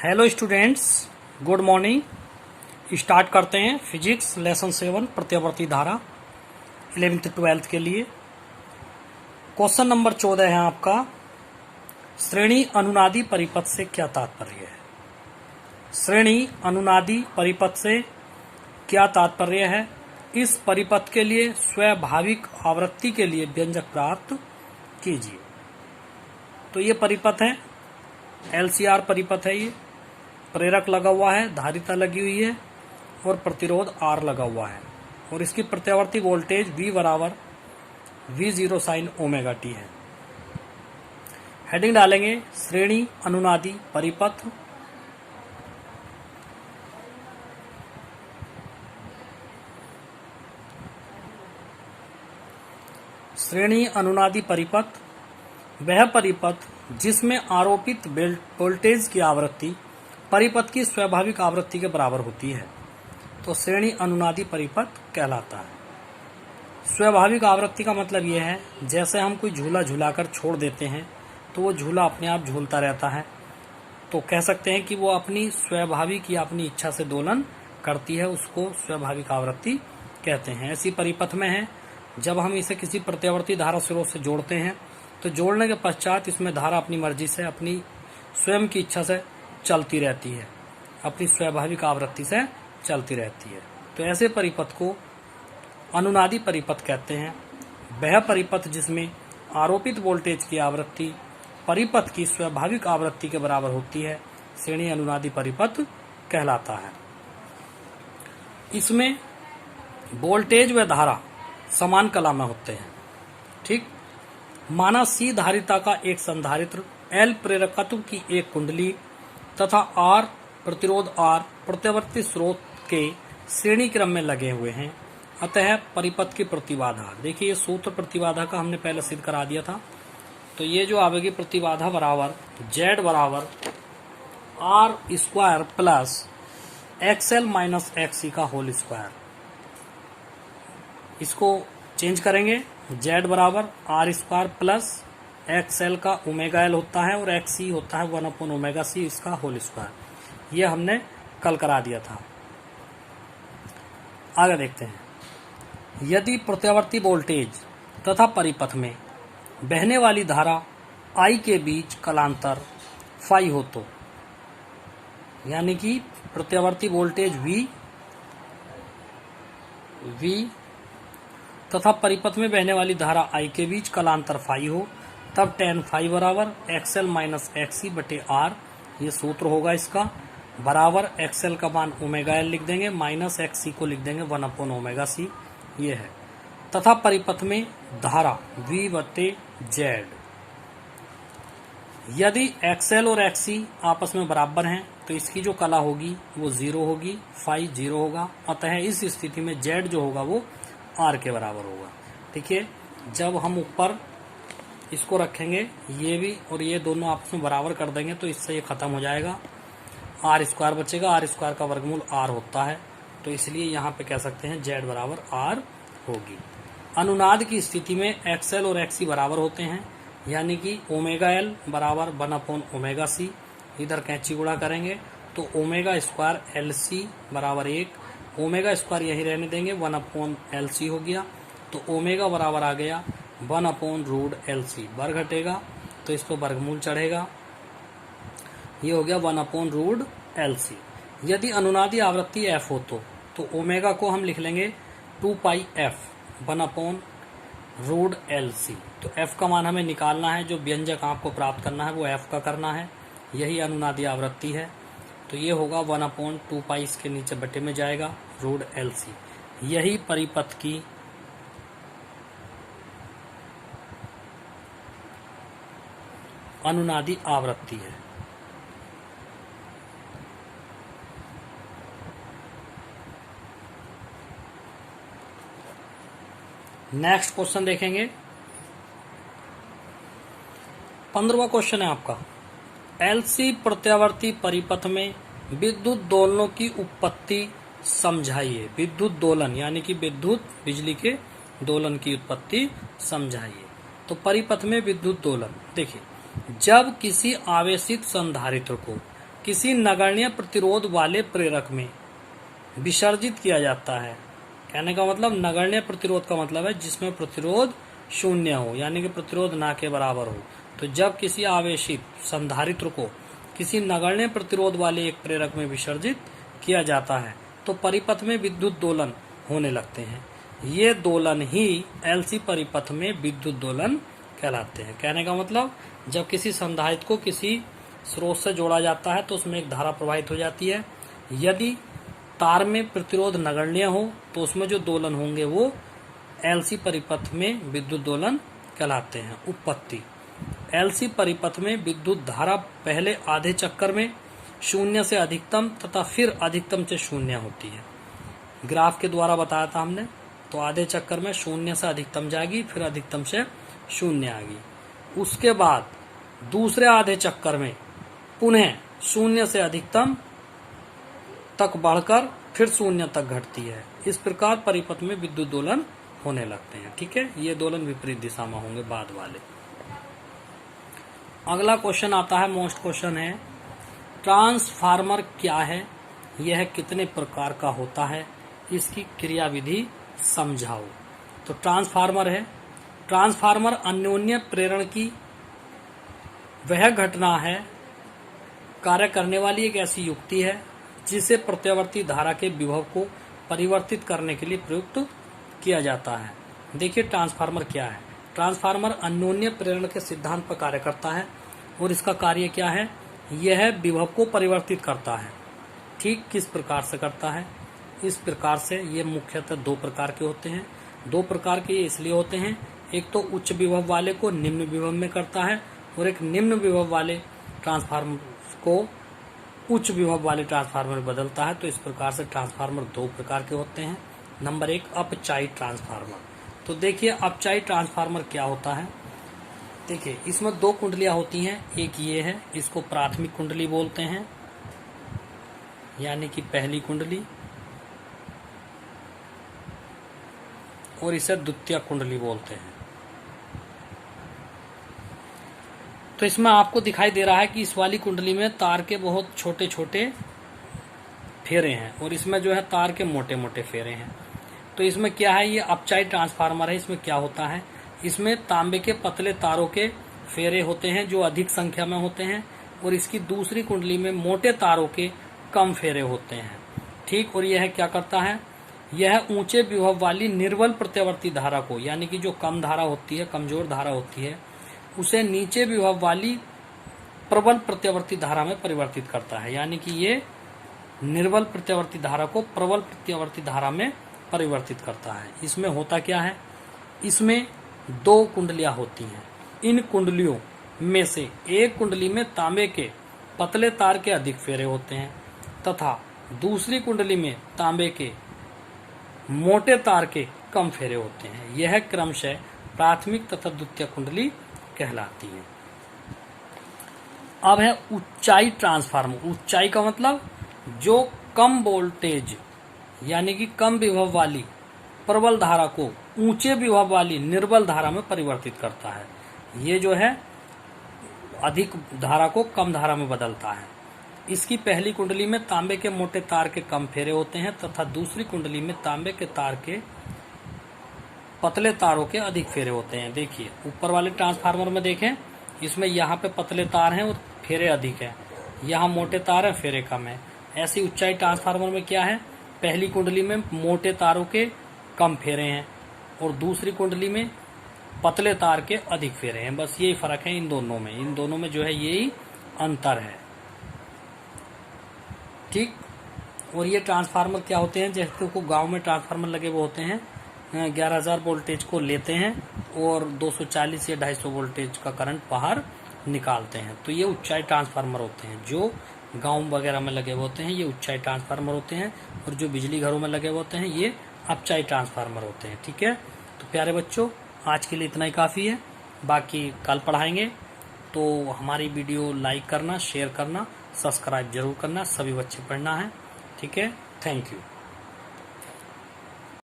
Hello students, good morning. Start करते हैं physics lesson 7 प्रत्यावर्ती धारा 11th-12th के लिए। क्वेश्चन नंबर 14 है आपका, श्रेणी अनुनादी परिपथ से क्या तात्पर्य है। श्रेणी अनुनादी परिपथ से क्या तात्पर्य है। इस परिपथ के लिए स्वाभाविक आवृत्ति के लिए व्यंजक प्राप्त कीजिए। तो ये परिपथ है, LCR परिपथ है। ये प्रेरक लगा हुआ है, धारिता लगी हुई है और प्रतिरोध R लगा हुआ है और इसकी प्रत्यावर्ती वोल्टेज V बराबर V0 sin ओमेगा t है। हेडिंग डालेंगे श्रेणी अनुनादी परिपथ। श्रेणी अनुनादी परिपथ वह परिपथ जिसमें आरोपित वोल्टेज की आवृत्ति परिपथ की स्वाभाविक आवृत्ति के बराबर होती है, तो श्रेणी अनुनादी परिपथ कहलाता है। स्वाभाविक आवृत्ति का मतलब यह है, जैसे हम कोई झूला झूलाकर छोड़ देते हैं तो वो झूला अपने आप झूलता रहता है, तो कह सकते हैं कि वो अपनी स्वाभाविक या अपनी इच्छा से दोलन करती है, उसको स्वाभाविक आवृत्ति कहते हैं। ऐसी परिपथ में है जब हम इसे किसी प्रत्यावर्ती धारा स्रोत से जोड़ते हैं तो जोड़ने के पश्चात इसमें धारा अपनी मर्जी से, अपनी स्वयं की इच्छा से चलती रहती है, अपनी स्वाभाविक आवृत्ति से चलती रहती है। तो ऐसे परिपथ को अनुनादी परिपथ कहते हैं। वह परिपथ जिसमें आरोपित वोल्टेज की आवृत्ति परिपथ की स्वाभाविक आवृत्ति के बराबर होती है, श्रेणी अनुनादी परिपथ कहलाता है। इसमें वोल्टेज व धारा समान कला में होते हैं। ठीक, माना C धारिता का एक संधारित्र, L प्रेरकत्व की एक कुंडली तथा R प्रतिरोध R प्रत्यावर्ती स्रोत के श्रेणी क्रम में लगे हुए हैं। अतः परिपथ की प्रतिबाधा, देखिए ये सूत्र प्रतिबाधा का हमने पहले सिद्ध करा दिया था। तो ये जो आवेगी प्रतिबाधा बराबर Z बराबर R square plus XL minus XC का होल स्क्वायर। इसको चेंज करेंगे, Z बराबर R स्क्वायर प्लस XL का ओमेगा L होता है और XC होता है 1 ओमेगा C इसका होल स्क्वायर। ये हमने कल करा दिया था। आगे देखते हैं, यदि प्रत्यावर्ती वोल्टेज तथा परिपथ में बहने वाली धारा I के बीच कलांतर फाई हो तो, यानी कि प्रत्यावर्ती वोल्टेज V तथा परिपथ में बहने वाली धारा I के बीच कलांतर फाई हो, तब tan फाई बराबर XL माइनस XC बटे R, ये सूत्र होगा इसका, बराबर XL का मान ओमेगा L लिख देंगे, माइनस XC को लिख देंगे 1 ओमेगा C, ये है। तथा परिपथ में धारा V बटे Z, यदि XL और XC आपस में बराबर हैं तो इसकी जो कला होगी वो 0 होगी, फाई 0 होगा। अतः इस स्थिति में Z जो होगा वो R के बराबर होगा। देखिए, जब हम ऊपर इसको रखेंगे, ये भी और ये दोनों आपस में बराबर कर देंगे तो इससे ये खत्म हो जाएगा, R स्क्वायर बचेगा। R स्क्वायर का वर्गमूल R होता है, तो इसलिए यहाँ पे कह सकते हैं Z बराबर R होगी। अनुनाद की स्थिति में XL और XC बराबर होते हैं, यानी कि ओमेगा L बराबर 1 ओमेगा C। इधर कैंची गुणा करेंगे तो ओमेगा स्क्वायर LC बराबर 1, ओमेगा स्क्वायर यही रहने देंगे, 1 LC हो गया। तो ओमेगा बराबर आ गया 1 √LC। वर्ग हटेगा तो इस पर वर्गमूल चढ़ेगा, ये हो गया 1 √LC। यदि अनुनादी आवृत्ति F हो तो ओमेगा को हम लिख लेंगे 2πf 1 √LC। तो F का मान हमें निकालना है, जो व्यंजक आपको प्राप्त करना है वो F का करना है, यही अनुनादी आवृत्ति है। तो ये होगा 1/2π, इसके नीचे बटे में जाएगा √LC। यही परिपथ की अनुनादी आवृत्ति है। नेक्स्ट क्वेश्चन देखेंगे, 15वां क्वेश्चन है आपका, LC प्रत्यावर्ती परिपथ में विद्युत दोलनों की उत्पत्ति समझाइए। विद्युत दोलन यानी कि विद्युत बिजली के दोलन की उत्पत्ति समझाइए। तो परिपथ में विद्युत दोलन, देखिए, जब किसी आवेशित संधारित्र को किसी नगण्य प्रतिरोध वाले प्रेरक में विसर्जित किया जाता है। कहने का मतलब नगण्य प्रतिरोध का मतलब है जिसमें प्रतिरोध शून्य हो, यानी कि प्रतिरोध ना के बराबर हो। तो जब किसी आवेशित संधारित्र को किसी नगण्य प्रतिरोध वाले एक प्रेरक में विसर्जित किया जाता है तो परिपथ में विद्युत दोलन होने लगते हैं। ये दोलन ही एलसी परिपथ में विद्युत दोलन कहलाते हैं। कहने का मतलब जब किसी संधारित्र को किसी स्रोत से जोड़ा जाता है तो उसमें एक धारा प्रवाहित हो जाती है। यदि तार में प्रतिरोध नगण्य हो तो उसमें जो दोलन होंगे वो एलसी परिपथ में विद्युत दोलन कहलाते हैं। उत्पत्ति: एलसी परिपथ में विद्युत धारा पहले आधे चक्कर में शून्य से अधिकतम तथा फिर अधिकतम से शून्य होती है। ग्राफ के द्वारा बताया था हमने। तो आधे चक्कर में शून्य से अधिकतम जाएगी, फिर अधिकतम से शून्य आएगी। उसके बाद दूसरे आधे चक्कर में पुनः शून्य से अधिकतम तक बढ़कर फिर शून्य तक घटती है। इस प्रकार परिपथ में विद्युत दोलन होने लगते हैं। ठीक है, ये दोलन विपरीत दिशा में होंगे बाद वाले। अगला क्वेश्चन आता है, मोस्ट क्वेश्चन है, ट्रांसफार्मर क्या है, यह कितने प्रकार का होता है, इसकी क्रियाविधि समझाओ। तो ट्रांसफार्मर है, ट्रांसफार्मर अन्योन्य प्रेरण की वह घटना है, कार्य करने वाली एक ऐसी युक्ति है जिसे प्रत्यावर्ती धारा के विभव को परिवर्तित करने के लिए प्रयुक्त किया जाता है। देखिए ट्रांसफार्मर क्या है। ट्रांसफार्मर अन्योन्य प्रेरण के सिद्धांत पर कार्य करता है और इसका कार्य क्या है, यह विभव को परिवर्तित करता है। ठीक किस प्रकार से करता है? इस प्रकार से ये मुख्यतः दो प्रकार के होते हैं। दो प्रकार के इसलिए होते हैं, एक तो उच्च विभव वाले को निम्न विभव में करता है और एक निम्न विभव वाले ट्रांसफार्मर को उच्च विभव वाले ट्रांसफार्मर में बदलता है। तो इस प्रकार से ट्रांसफार्मर दो प्रकार के होते हैं। नंबर 1 अपचायी ट्रांसफार्मर। तो देखिए अपचायी ट्रांसफार्मर क्या होता है। देखिए इसमें दो कुंडलियां होती हैं, एक ये है, इसको प्राथमिक कुंडली बोलते हैं, यानी कि पहली कुंडली, और इसे द्वितीयक कुंडली बोलते हैं। तो इसमें आपको दिखाई दे रहा है कि इस वाली कुंडली में तार के बहुत छोटे छोटे फेरे हैं और इसमें जो है तार के मोटे मोटे फेरे हैं। तो इसमें क्या है, ये अपचायी ट्रांसफार्मर है। इसमें क्या होता है, इसमें तांबे के पतले तारों के फेरे होते हैं जो अधिक संख्या में होते हैं और इसकी दूसरी कुंडली में मोटे तारों के कम फेरे होते हैं। ठीक, और यह क्या करता है, यह ऊंचे विभव वाली निर्बल प्रत्यावर्ती धारा को, यानी कि जो कम धारा होती है, कमजोर धारा होती है, उसे नीचे विभव वाली प्रबल प्रत्यावर्ती धारा में परिवर्तित करता है। यानी कि ये निर्बल प्रत्यावर्ती धारा को प्रबल प्रत्यावर्ती धारा में परिवर्तित करता है। इसमें होता क्या है, इसमें दो कुंडलियां होती हैं। इन कुंडलियों में से एक कुंडली में तांबे के पतले तार के अधिक फेरे होते हैं तथा दूसरी कुंडली में तांबे के मोटे तार के कम फेरे होते हैं। यह क्रमशः प्राथमिक तथा द्वितीयक कुंडली कहलाती है। अब है ऊंचाई ट्रांसफार्मर। ऊंचाई का मतलब जो कम वोल्टेज यानी कि कम विभव वाली प्रबल धारा को ऊंचे विभव वाली निर्बल धारा में परिवर्तित करता है। ये जो है अधिक धारा को कम धारा में बदलता है। इसकी पहली कुंडली में तांबे के मोटे तार के कम फेरे होते हैं तथा दूसरी कुंडली में तांबे के तार के पतले तारों के अधिक फेरे होते हैं। देखिए ऊपर वाले ट्रांसफार्मर में देखें, इसमें यहाँ पे पतले तार हैं और फेरे अधिक है, यहाँ मोटे तार है, फेरे कम है। ऐसी ऊंचाई ट्रांसफार्मर में क्या है, पहली कुंडली में मोटे तारों के कम फेरे हैं और दूसरी कुंडली में पतले तार के अधिक फेरे हैं। बस यही फर्क है इन दोनों में जो है यही अंतर है। ठीक, और ये ट्रांसफार्मर क्या होते हैं, जैसे को गांव में ट्रांसफार्मर लगे वो होते हैं, 11,000 वोल्टेज को लेते हैं और 240 या 250 वोल्टेज का करंट बाहर निकालते हैं। तो ये ऊंचाई ट्रांसफार्मर होते हैं। जो गांव वगैरह में लगे हुए होते हैं ये ऊंचाई ट्रांसफार्मर होते हैं और जो बिजली घरों में लगे हुए होते हैं ये अपचाई ट्रांसफार्मर होते हैं। ठीक है, तो प्यारे बच्चों आज के लिए इतना ही काफ़ी है, बाकी कल पढ़ाएंगे। तो हमारी वीडियो लाइक करना, शेयर करना, सब्सक्राइब जरूर करना। सभी बच्चे पढ़ना है। ठीक है, थैंक यू।